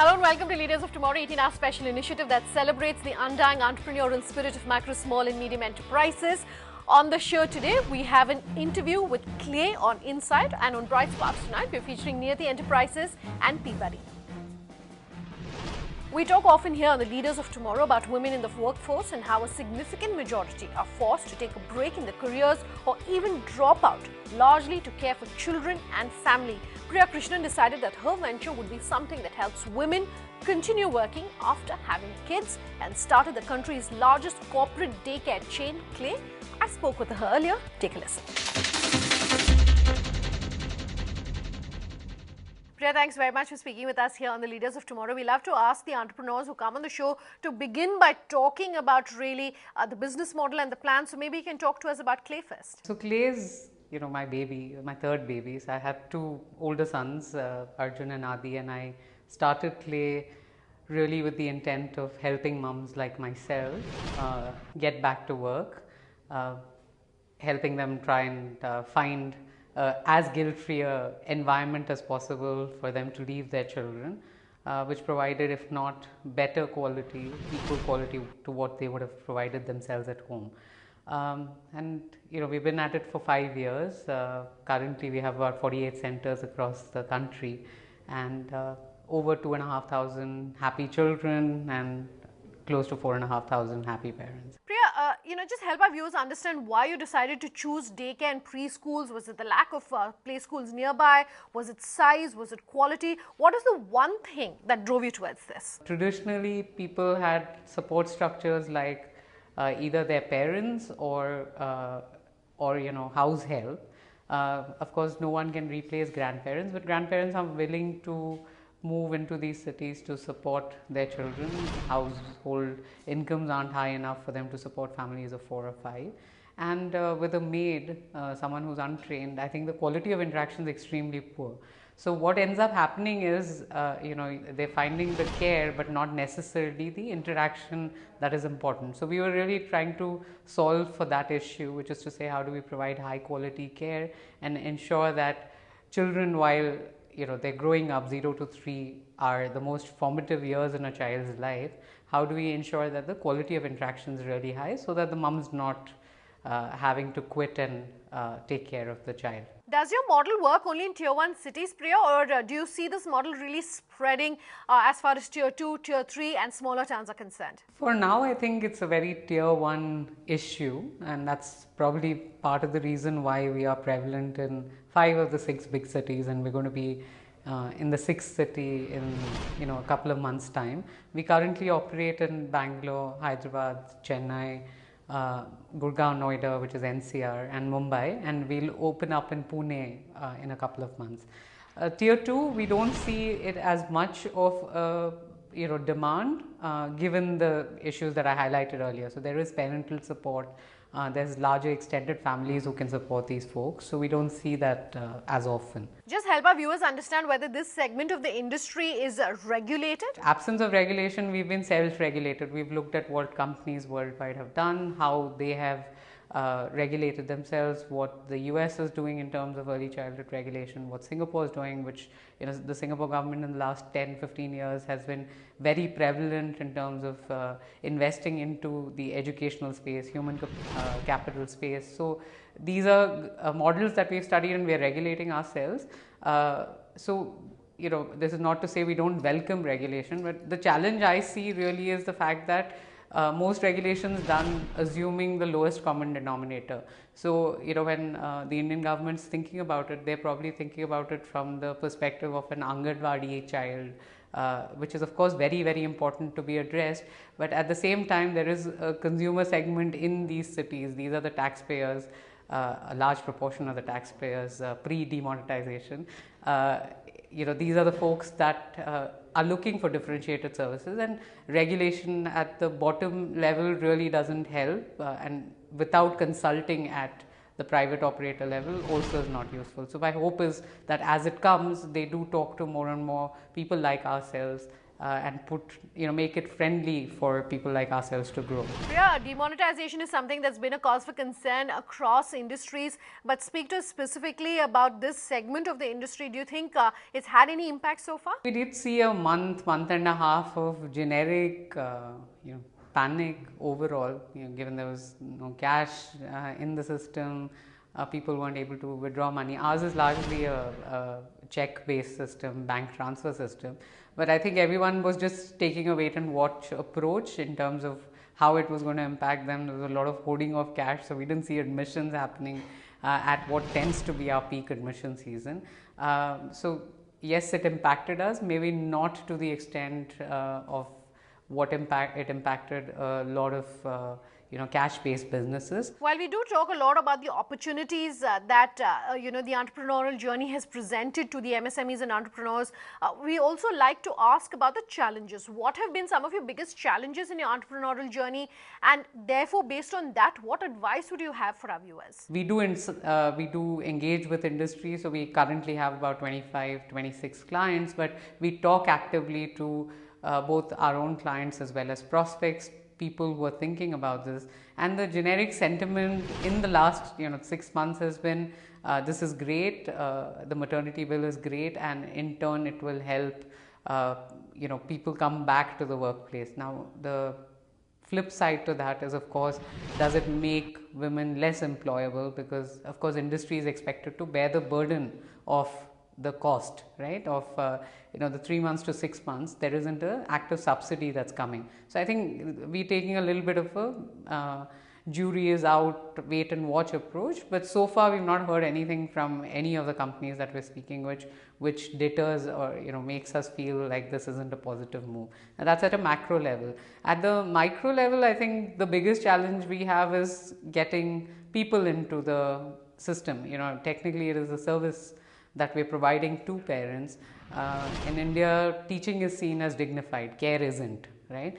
Hello and welcome to Leaders of Tomorrow, 18-hour special initiative that celebrates the undying entrepreneurial spirit of micro, small and medium enterprises. On the show today, we have an interview with Clay on Insight, and on Bright Sparks tonight, we're featuring Nearthy Enterprises and Peabody. We talk often here on the Leaders of Tomorrow about women in the workforce and how a significant majority are forced to take a break in their careers or even drop out, largely to care for children and family. Priya Krishnan decided that her venture would be something that helps women continue working after having kids and started the country's largest corporate daycare chain, Clay. I spoke with her earlier. Take a listen. Priya, thanks very much for speaking with us here on the Leaders of Tomorrow. We love to ask the entrepreneurs who come on the show to begin by talking about really the business model and the plan. So maybe you can talk to us about Clay first. So Clay is, my baby, my third baby. So I have two older sons, Arjun and Adi, and I started Clay really with the intent of helping mums like myself get back to work, helping them try and find as guilt-free environment as possible for them to leave their children, which provided, if not better quality, equal quality to what they would have provided themselves at home. And we've been at it for 5 years. Currently we have about 48 centers across the country and over 2,500 happy children and close to 4,500 happy parents. Priya, just help our viewers understand why you decided to choose daycare and preschools. Was it the lack of play schools nearby? Was it size? Was it quality? What is the one thing that drove you towards this? Traditionally, people had support structures like either their parents or house help. Of course, no one can replace grandparents, but grandparents are willing to move into these cities to support their children. Household incomes aren't high enough for them to support families of 4 or 5. And with a maid, someone who's untrained, I think the quality of interaction is extremely poor. So what ends up happening is, they're finding the care, but not necessarily the interaction that is important. So we were really trying to solve for that issue, which is to say, how do we provide high quality care and ensure that children, while they're growing up, 0 to 3 are the most formative years in a child's life. How do we ensure that the quality of interaction is really high so that the mom's not having to quit and take care of the child? Does your model work only in tier 1 cities, Priya, or do you see this model really spreading as far as tier 2, tier 3 and smaller towns are concerned? For now, I think it's a very tier 1 issue, and that's probably part of the reason why we are prevalent in 5 of the 6 big cities, and we're going to be in the 6th city in a couple of months' time. We currently operate in Bangalore, Hyderabad, Chennai, Gurgaon, Noida, which is NCR, and Mumbai, and we'll open up in Pune in a couple of months. Tier 2, we don't see it as much of demand given the issues that I highlighted earlier. So there is parental support. There's larger extended families who can support these folks, so we don't see that as often. Just help our viewers understand whether this segment of the industry is regulated. Absence of regulation, we've been self-regulated. We've looked at what companies worldwide have done, how they have regulated themselves, what the US is doing in terms of early childhood regulation, what Singapore is doing, which the Singapore government in the last 10-15 years has been very prevalent in terms of investing into the educational space, human capital space. So these are models that we've studied and we're regulating ourselves. This is not to say we don't welcome regulation, but the challenge I see really is the fact that most regulations done assuming the lowest common denominator. So, when the Indian government is thinking about it, they're probably thinking about it from the perspective of an Anganwadi child, which is of course very, very important to be addressed. But at the same time, there is a consumer segment in these cities. These are the taxpayers, a large proportion of the taxpayers pre-demonetization. These are the folks that are looking for differentiated services, and regulation at the bottom level really doesn't help, and without consulting at the private operator level also is not useful. So my hope is that as it comes, they do talk to more and more people like ourselves and make it friendly for people like ourselves to grow. Yeah, demonetization is something that's been a cause for concern across industries, but speak to us specifically about this segment of the industry. Do you think it's had any impact so far? We did see a month and a half of generic, panic overall, given there was no cash in the system, people weren't able to withdraw money. Ours is largely a check-based system, bank transfer system, but I think everyone was just taking a wait and watch approach in terms of how it was going to impact them. There was a lot of hoarding of cash, so we didn't see admissions happening at what tends to be our peak admission season. So yes, it impacted us, maybe not to the extent of what it impacted a lot of cash-based businesses. While we do talk a lot about the opportunities that the entrepreneurial journey has presented to the MSMEs and entrepreneurs, we also like to ask about the challenges. What have been some of your biggest challenges in your entrepreneurial journey, and therefore based on that, what advice would you have for our viewers? We do engage with industry, so we currently have about 25-26 clients, but we talk actively to both our own clients as well as prospects, people who are thinking about this. And the generic sentiment in the last 6 months has been this is great, the maternity bill is great, and in turn it will help people come back to the workplace. Now the flip side to that is, of course, does it make women less employable, because of course industry is expected to bear the burden of the cost, right, of the 3 months to 6 months. There isn't an active subsidy that's coming. So I think we're taking a little bit of a jury is out, wait and watch approach, but so far we've not heard anything from any of the companies that we're speaking which deters or makes us feel like this isn't a positive move. And that's at a macro level. At the micro level, I think the biggest challenge we have is getting people into the system. Technically it is a service that we're providing to parents. In India, teaching is seen as dignified, care isn't, right?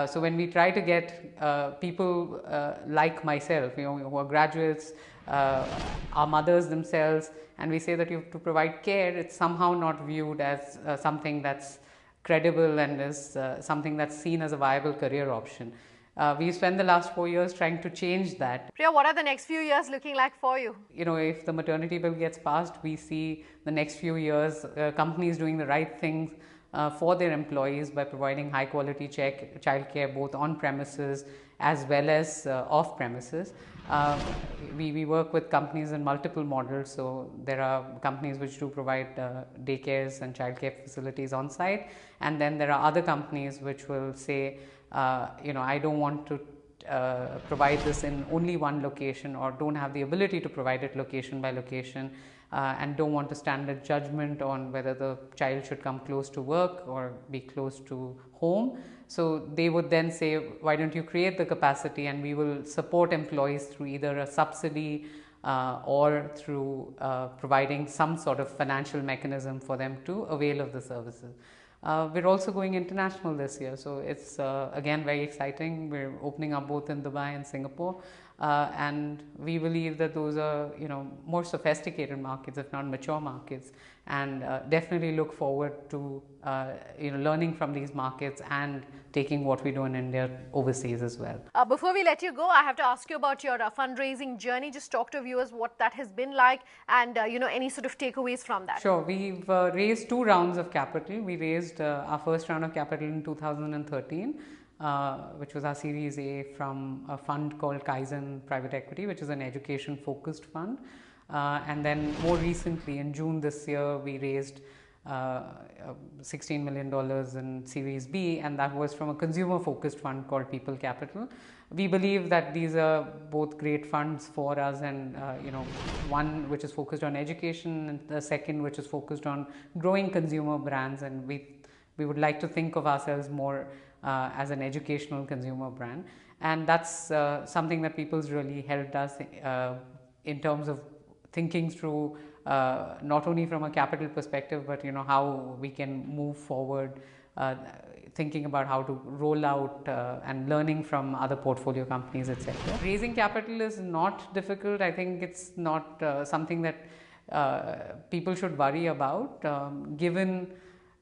So when we try to get people like myself, who are graduates, our mothers themselves, and we say that you have to provide care, it's somehow not viewed as something that's credible and is something that's seen as a viable career option. We spent the last 4 years trying to change that. Priya, what are the next few years looking like for you? If the maternity bill gets passed, we see the next few years companies doing the right things for their employees by providing high quality childcare both on premises as well as off premises. We work with companies in multiple models, so there are companies which do provide daycares and childcare facilities on site, and then there are other companies which will say, I don't want to provide this in only one location, or don't have the ability to provide it location by location, and don't want to stand a judgment on whether the child should come close to work or be close to home. So they would then say, why don't you create the capacity, and we will support employees through either a subsidy or through providing some sort of financial mechanism for them to avail of the services. We're also going international this year, so it's again very exciting. We're opening up both in Dubai and Singapore, and we believe that those are more sophisticated markets, if not mature markets, and definitely look forward to learning from these markets and taking what we do in India overseas as well. Before we let you go, I have to ask you about your fundraising journey. Just talk to viewers what that has been like, and any sort of takeaways from that. Sure. We've raised 2 rounds of capital. We raised our first round of capital in 2013, which was our Series A from a fund called Kaizen Private Equity, which is an education focused fund. And then more recently in June this year, we raised $16 million in Series B, and that was from a consumer focused fund called People Capital. We believe that these are both great funds for us, and one which is focused on education, and the second which is focused on growing consumer brands, and we would like to think of ourselves more as an educational consumer brand, and that's something that People's really helped us in terms of thinking through not only from a capital perspective, but how we can move forward, thinking about how to roll out and learning from other portfolio companies, etc. Raising capital is not difficult. I think it's not something that people should worry about, given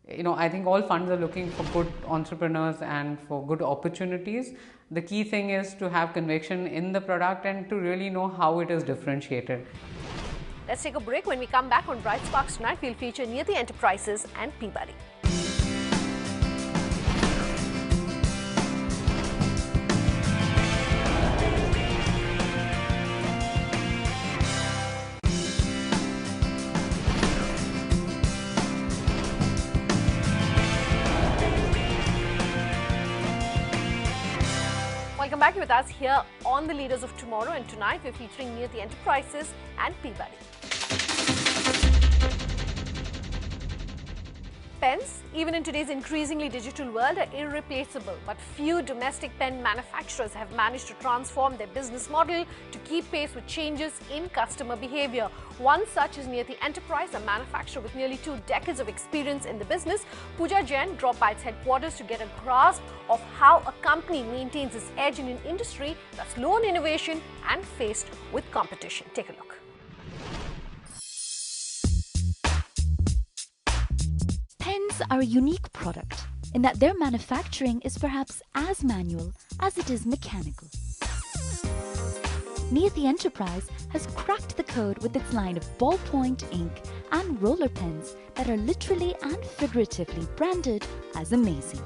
I think all funds are looking for good entrepreneurs and for good opportunities. The key thing is to have conviction in the product and to really know how it is differentiated. Let's take a break. When we come back on Bright Sparks tonight, we'll feature Niyati Enterprises and Peabody. Welcome back with us here on the Leaders of Tomorrow, and tonight we're featuring Niyati Enterprises and Peabody. Pens, even in today's increasingly digital world, are irreplaceable, but few domestic pen manufacturers have managed to transform their business model to keep pace with changes in customer behavior. One such is Niyati Enterprise, a manufacturer with nearly 2 decades of experience in the business. Pooja Jain dropped by its headquarters to get a grasp of how a company maintains its edge in an industry that's low on innovation and faced with competition. Take a look. Pens are a unique product in that their manufacturing is perhaps as manual as it is mechanical. Niyati Enterprise has cracked the code with its line of ballpoint, ink and roller pens that are literally and figuratively branded as amazing.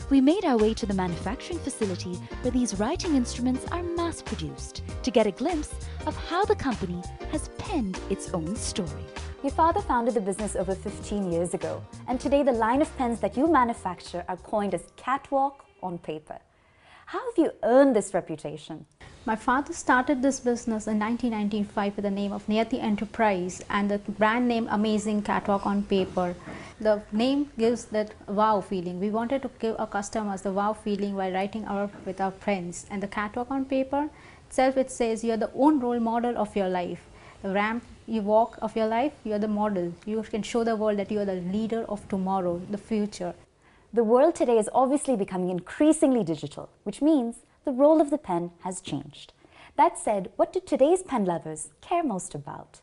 We made our way to the manufacturing facility where these writing instruments are mass-produced to get a glimpse of how the company has penned its own story. Your father founded the business over 15 years ago, and today the line of pens that you manufacture are coined as catwalk on paper. How have you earned this reputation? My father started this business in 1995 with the name of Niyati Enterprise and the brand name Amazing Catwalk on Paper. The name gives that wow feeling. We wanted to give our customers the wow feeling while writing with our friends. And the catwalk on paper itself, it says you are the own role model of your life. The ramp you walk of your life, you are the model. You can show the world that you are the leader of tomorrow, the future. The world today is obviously becoming increasingly digital, which means the role of the pen has changed. That said, what do today's pen lovers care most about?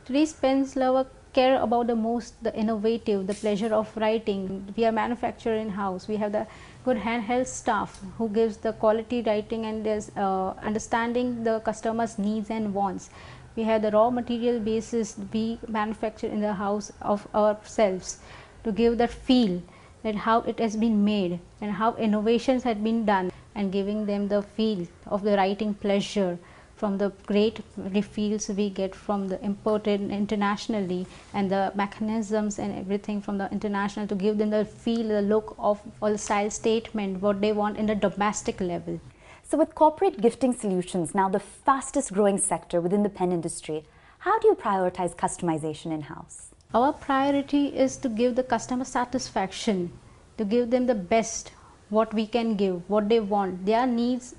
Today's pen lovers care about the innovative, the pleasure of writing. We are manufactured in-house. We have the good handheld staff who gives the quality writing and is understanding the customer's needs and wants. We have the raw material basis we manufacture in the house of ourselves to give that feel that how it has been made and how innovations had been done, and giving them the feel of the writing pleasure from the great refills we get from the imported internationally, and the mechanisms and everything from the international to give them the feel, the look of or the style statement what they want in the domestic level. So with corporate gifting solutions now the fastest growing sector within the pen industry, how do you prioritize customization in-house? Our priority is to give the customer satisfaction, to give them the best what we can give, what they want. Their needs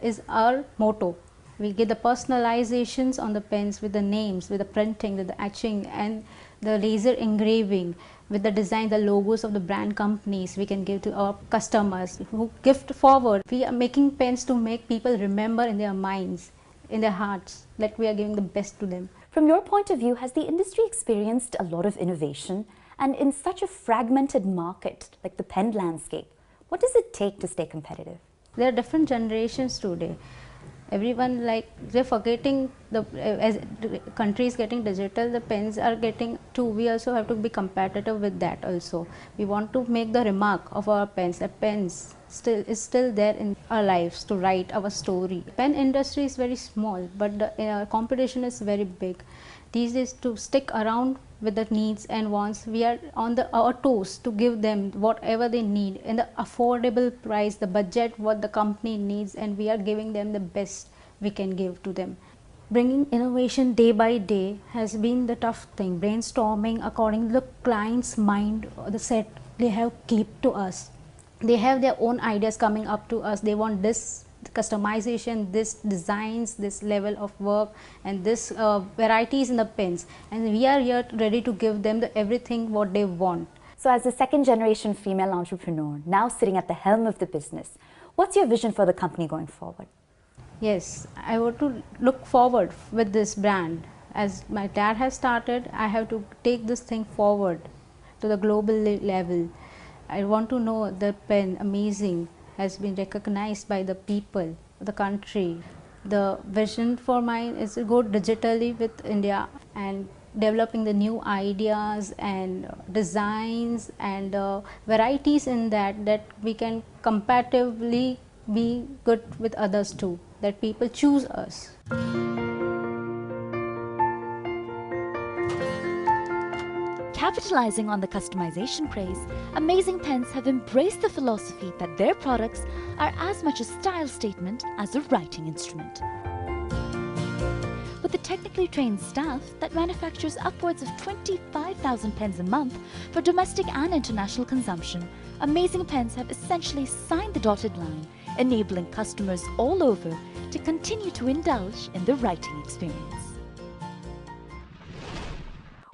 is our motto. We get the personalizations on the pens with the names, with the printing, with the etching and the laser engraving, with the design, the logos of the brand companies we can give to our customers who gift forward. We are making pens to make people remember in their minds, in their hearts, that we are giving the best to them. From your point of view, has the industry experienced a lot of innovation? And in such a fragmented market like the pen landscape, what does it take to stay competitive? There are different generations today. Everyone they're forgetting as countries getting digital, the pens are getting too. We also have to be competitive with that also. We want to make the remark of our pens that pens is still there in our lives to write our story. Pen industry is very small, but the competition is very big. These days, to stick around with the needs and wants, we are on our toes to give them whatever they need in the affordable price, the budget what the company needs, and we are giving them the best we can give to them. Bringing innovation day by day has been the tough thing. Brainstorming according to the client's mind, the set they have keep to us. They have their own ideas coming up to us. They want this customization, this designs, this level of work and this varieties in the pens, and we are here ready to give them everything what they want. So as a second generation female entrepreneur, now sitting at the helm of the business, what's your vision for the company going forward? Yes, I want to look forward with this brand. As my dad has started, I have to take this thing forward to the global level. I want to know the pen, amazing, has been recognized by the people, the country. The vision for mine is to go digitally with India and developing the new ideas and designs and varieties in that we can comparatively be good with others too, that people choose us. Capitalizing on the customization craze, Amazing Pens have embraced the philosophy that their products are as much a style statement as a writing instrument. With a technically trained staff that manufactures upwards of 25,000 pens a month for domestic and international consumption, Amazing Pens have essentially signed the dotted line, enabling customers all over to continue to indulge in the writing experience.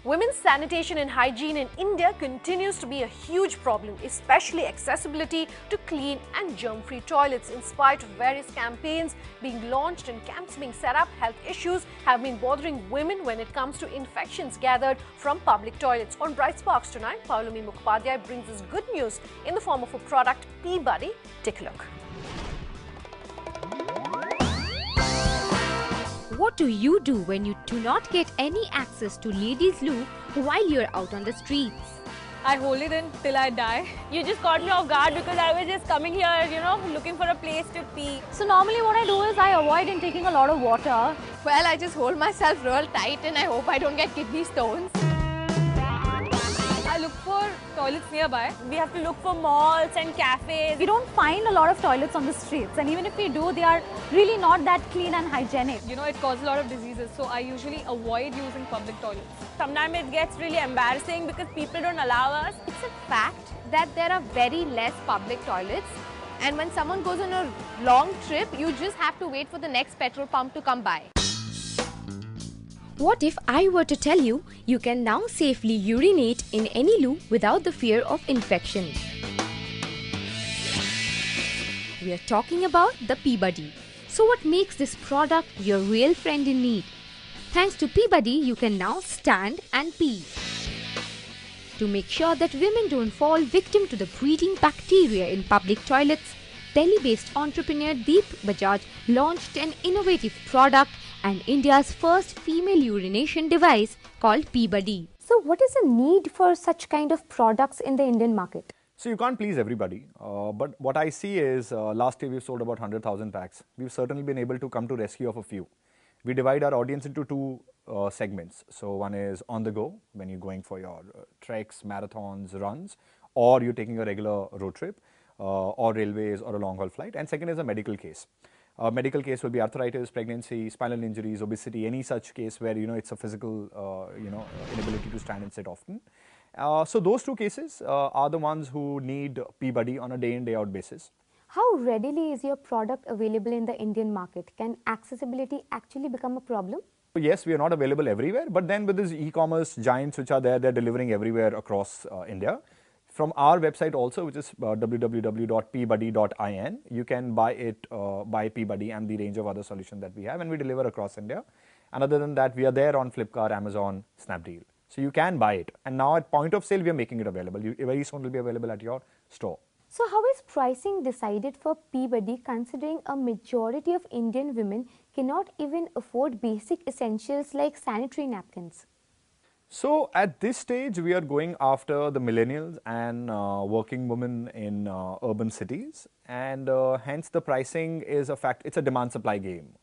Women's sanitation and hygiene in India continues to be a huge problem, especially accessibility to clean and germ-free toilets. In spite of various campaigns being launched and camps being set up, health issues have been bothering women when it comes to infections gathered from public toilets. On Bright Sparks tonight, Paulami Mukhopadhyay brings us good news in the form of a product, Peabody. Take a look. What do you do when you do not get any access to ladies' loo while you're out on the streets? I hold it in till I die. You just caught me off guard because I was just coming here, looking for a place to pee. So normally what I do is I avoid in taking a lot of water. Well, I just hold myself real tight and I hope I don't get kidney stones. I look for toilets nearby. We have to look for malls and cafes. We don't find a lot of toilets on the streets, and even if we do, they are really not that clean and hygienic. It causes a lot of diseases, so I usually avoid using public toilets. Sometimes it gets really embarrassing because people don't allow us. It's a fact that there are very less public toilets, and when someone goes on a long trip, you just have to wait for the next petrol pump to come by. What if I were to tell you, you can now safely urinate in any loo without the fear of infection? We are talking about the Peabody. So what makes this product your real friend in need? Thanks to Peabody, you can now stand and pee. To make sure that women don't fall victim to the breeding bacteria in public toilets, Delhi-based entrepreneur Deep Bajaj launched an innovative product and India's first female urination device called Peabody. So what is the need for such kind of products in the Indian market? So you can't please everybody, but what I see is last year we've sold about 100,000 packs. We've certainly been able to come to rescue of a few. We divide our audience into two segments. So one is on the go, when you're going for your treks, marathons, runs, or you're taking a regular road trip, or railways or a long haul flight. And second is a medical case. A medical case will be arthritis, pregnancy, spinal injuries, obesity, any such case where it's a physical inability to stand and sit often. So those two cases are the ones who need Peabody on a day in day out basis. How readily is your product available in the Indian market? Can accessibility actually become a problem? Yes, we are not available everywhere, but then with these e-commerce giants which are there, they're delivering everywhere across India. From our website also, which is www.peabody.in, you can buy it, buy Peabody and the range of other solutions that we have, and we deliver across India. And other than that, we are there on Flipkart, Amazon, Snapdeal. So you can buy it. And now at point of sale, we are making it available. Very soon will be available at your store. So how is pricing decided for Peabody, considering a majority of Indian women cannot even afford basic essentials like sanitary napkins? So at this stage, we are going after the millennials and working women in urban cities, and hence the pricing is a fact. It's a demand-supply game.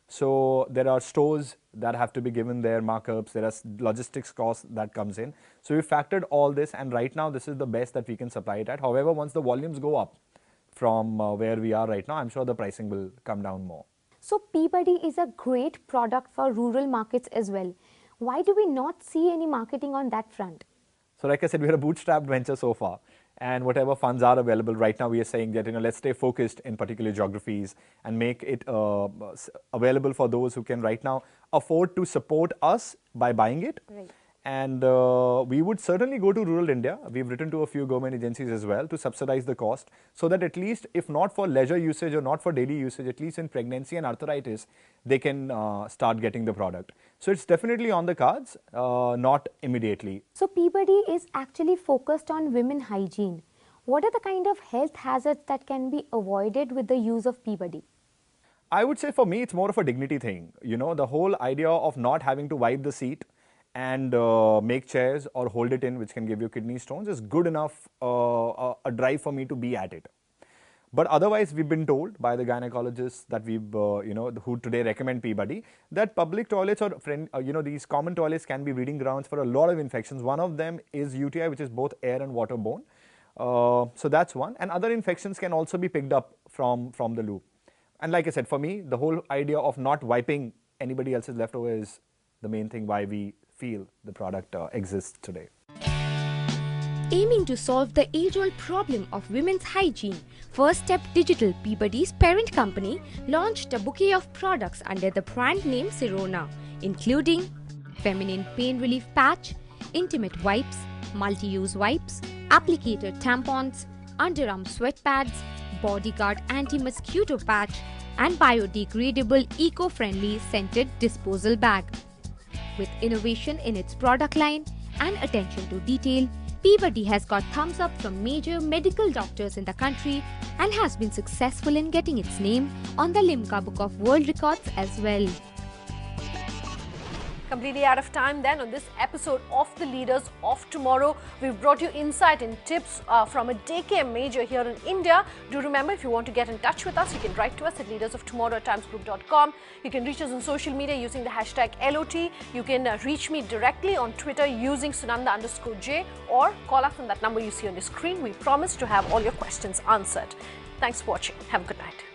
So there are stores that have to be given their markups. There are logistics costs that comes in. So we factored all this, and right now this is the best that we can supply it at. However, once the volumes go up from where we are right now, I'm sure the pricing will come down more. So Peabody is a great product for rural markets as well. Why do we not see any marketing on that front? So like I said, we're a bootstrapped venture so far, and whatever funds are available right now, we are saying that let's stay focused in particular geographies and make it available for those who can right now afford to support us by buying it. Right. And we would certainly go to rural India. We've written to a few government agencies as well to subsidize the cost, so that at least, if not for leisure usage or not for daily usage, at least in pregnancy and arthritis, they can start getting the product. So it's definitely on the cards, not immediately. So Peabody is actually focused on women hygiene. What are the kind of health hazards that can be avoided with the use of Peabody? I would say for me, it's more of a dignity thing. You know, the whole idea of not having to wipe the seat and make chairs or hold it in, which can give you kidney stones, is good enough a drive for me to be at it. But otherwise, we've been told by the gynecologists that we've, who today recommend Peabody, that public toilets or these common toilets can be breeding grounds for a lot of infections. One of them is UTI, which is both air and waterborne. So that's one. And other infections can also be picked up from the loo. And like I said, for me, the whole idea of not wiping anybody else's leftover is the main thing why we feel the product exists today. Aiming to solve the age-old problem of women's hygiene, First Step Digital, Peabody's parent company, launched a bouquet of products under the brand name Sirona, including feminine pain relief patch, intimate wipes, multi-use wipes, applicator tampons, underarm sweat pads, bodyguard anti-mosquito patch, and biodegradable eco-friendly scented disposal bag. With innovation in its product line and attention to detail, Peabody has got thumbs up from major medical doctors in the country and has been successful in getting its name on the Limca Book of World Records as well. Completely out of time then on this episode of The Leaders of Tomorrow. We've brought you insight and tips from a daycare major here in India. Do remember, if you want to get in touch with us, you can write to us at leadersoftomorrow@timesgroup.com. You can reach us on social media using the hashtag LOT. You can reach me directly on Twitter using Sunanda_J, or call us on that number you see on the screen. We promise to have all your questions answered. Thanks for watching. Have a good night.